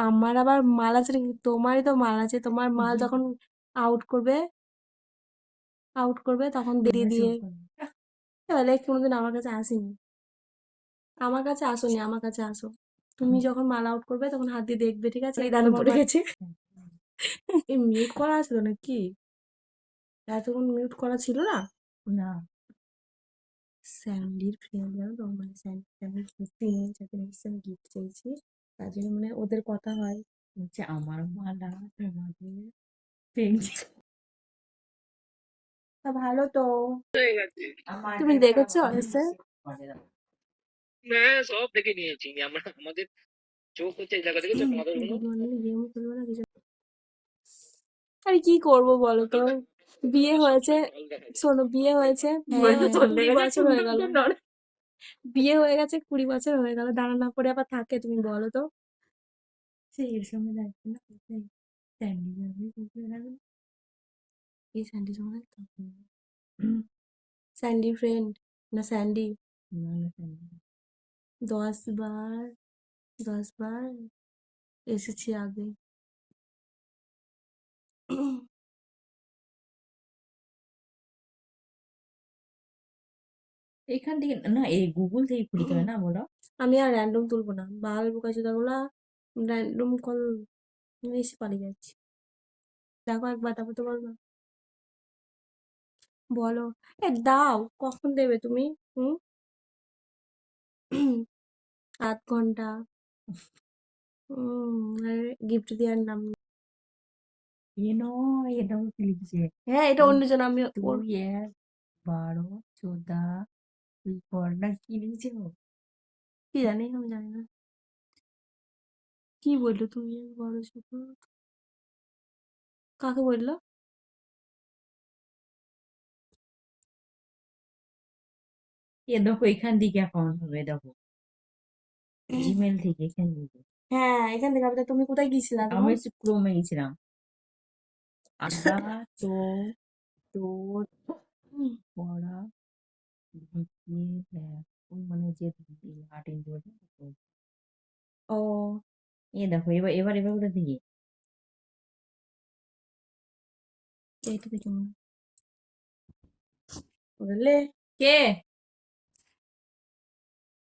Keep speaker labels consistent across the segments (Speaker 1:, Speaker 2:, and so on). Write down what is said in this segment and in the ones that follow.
Speaker 1: আমার আবার মাল আছে নাকি? তোমারই তো মাল আছে। তোমার মাল যখন আউট করবে তখন দিয়ে দিয়ে তাহলে কোনোদিন আমার কাছে আসেনি। আমার কাছে আসোনি, আমার কাছে আসো। তুমি যখন মাল আউট করবে তখন হাত দিয়ে দেখবে, ঠিক আছে? এই দানা পড়ে গেছে। এই মিউট করা আছিল নাকি? এতক্ষণ মিউট করা ছিল না?
Speaker 2: না
Speaker 1: স্যান্ডির ফ্রেন্ড জানো তো, মানে স্যান্ডির 3 মিনিটস আমি গিফট চাইছি, তার জন্য মানে ওদের কথা হয়।
Speaker 2: হচ্ছে আমার মালা তোমাদের পেন্টি
Speaker 1: তা ভালো তো।
Speaker 3: হয়ে গেছে।
Speaker 1: তুমি দেখেছো এসে?
Speaker 3: হ্যাঁ, সব দেখে নিয়েছি আমরা। আমাদের চোখ হচ্ছে এই জায়গা দেখেছো তোমাদের কোনো?
Speaker 1: গেম খেলবো না কিছু? আরে কি করবো বলো তো? বিয়ে হয়েছে, শোনো বিয়ে হয়েছে, বিয়ে হয়েছে 20 বছর হয়ে গেল। বিয়ে হয়ে গেছে 20 বছর হয়ে গেল, দাঁড়া না করে আবার থাকে? তুমি বলো তো।
Speaker 2: সেই এর সঙ্গে লাগবে না স্যান্ডি যাবে
Speaker 1: এই স্যান্ডি সঙ্গে স্যান্ডি ফ্রেন্ড না স্যান্ডি?
Speaker 2: না না স্যান্ডি
Speaker 1: 10 বার 10 বার এসেছি আগে।
Speaker 2: এখান থেকে না এই গুগল থেকে খুলতে হয় না বলো
Speaker 1: আমি আর র্যান্ডম তুলবো না, বাল বোকাচোদাগুলা র্যান্ডম কল এসে পালিয়ে যাচ্ছি। দেখো একবার, তারপর তো বলবো। বলো। দাও, কখন দেবে তুমি? হুম? 8 ঘন্টা। গিফট দেওয়ার নাম নেই।
Speaker 2: এ নয় এটা লিখছে
Speaker 1: হ্যাঁ, এটা অন্যজন। আমি ওর
Speaker 2: তুই এক 12 চোদা তুই কর না কি লিখছে ও
Speaker 1: কি জানি, আমি জানি না কি বললো। তুমি বড় ছোট কাকে বললো?
Speaker 2: এ দেখো এখান থেকে অ্যাকাউন্ট হবে দেখো জিমেল থেকে এখান থেকে
Speaker 1: হ্যাঁ, এখান থেকে। আমি তুমি কোথায় গিয়েছিলা
Speaker 2: আমি
Speaker 1: তখন?
Speaker 2: ক্রোমে গেছিলাম আমরা তো তোর
Speaker 1: হুম,
Speaker 2: পড়া ঢুকিয়ে দেখ মানে যে 8 ইঞ্চি
Speaker 1: ও
Speaker 2: এ দেখো এবার এবার এবার ওটা দিকে
Speaker 1: এইটা দেখে মনে বুঝলে।
Speaker 2: কে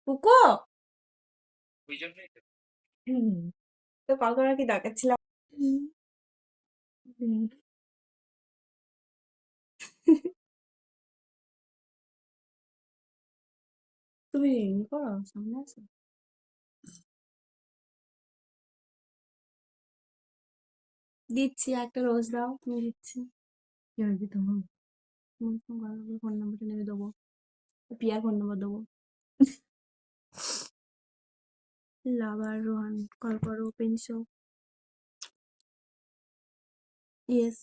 Speaker 1: পুকো
Speaker 3: ওই জন্যই তো।
Speaker 1: তো কল করার কি দরকার ছিল? তুমি করো, সামনে আসো। দিচ্ছি, একটা রোজ দাও, তুমি দিচ্ছি।
Speaker 2: কি হয়েছে তোমার
Speaker 1: ফোন নাম্বারটা নিয়ে দেবো, পিয়ার ফোন নাম্বার দেবো। লাভার রোহান, কল করো, পেনশো। ইয়েস।